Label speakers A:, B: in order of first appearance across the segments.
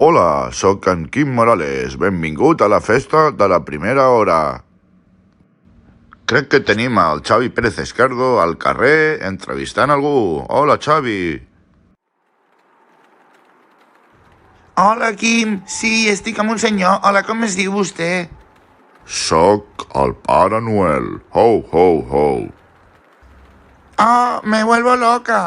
A: Hola, sóc en Quim Morales. Benvingut a la festa de la primera hora. Crec que tenim el Xavi Pérez Esquerdo al carrer entrevistant algú. Hola, Xavi.
B: Hola, Quim. Sí, estic amb un senyor. Hola, com es diu vostè?
A: Sóc el Pare Noel. Ho, ho, ho.
B: Oh, me vuelvo loca.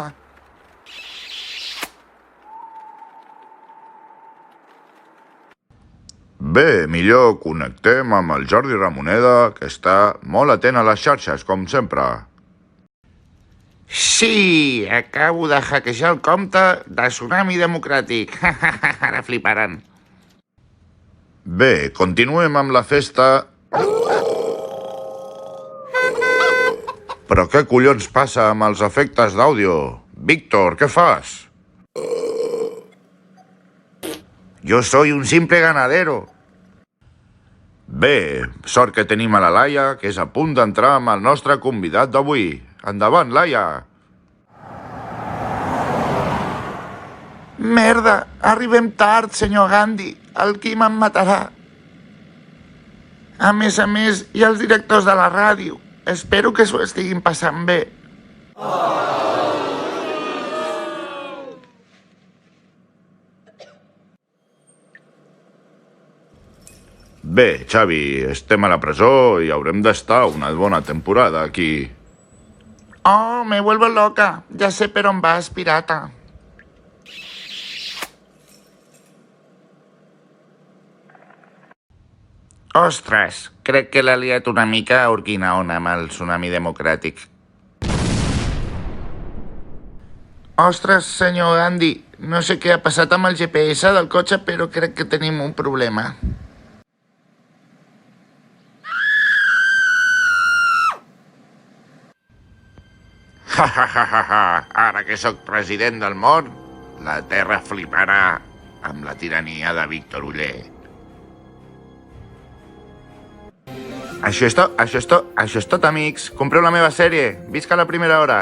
A: Bé, millor connectem amb el Jordi Ramoneda, que està molt atent a les xarxes, com sempre.
B: Sí, acabo de hackejar el compte de Tsunami Democràtic. Ara fliparan.
A: Bé, continuem amb la festa. Però què collons passa amb els efectes d'àudio? Víctor, què fas?
B: Yo soy un simple ganadero.
A: Bé, sort que tenim a la Laia, que és a punt d'entrar amb el nostre convidat d'avui. Endavant, Laia!
B: Merda, arribem tard, senyor Gandhi. El Quim em matarà. A més, hi ha els directors de la ràdio. Espero que s'ho estiguin passant bé.
A: Bé, Xavi, estem a la presó i haurem d'estar una bona temporada aquí.
B: Oh, me vuelvo loca. Ja sé per on vas, pirata. Ostres, crec que l'ha liat una mica a Urquinaona amb el Tsunami Democràtic. Ostres, senyor Gandhi, no sé què ha passat amb el GPS del cotxe, però crec que tenim un problema.
A: Ha, ha, ha, ha, ha. Ara que sóc president del món, la terra fliparà amb la tirania de Víctor Oller.
B: Això és tot, amics. Compreu la meva sèrie. Visca la primera hora.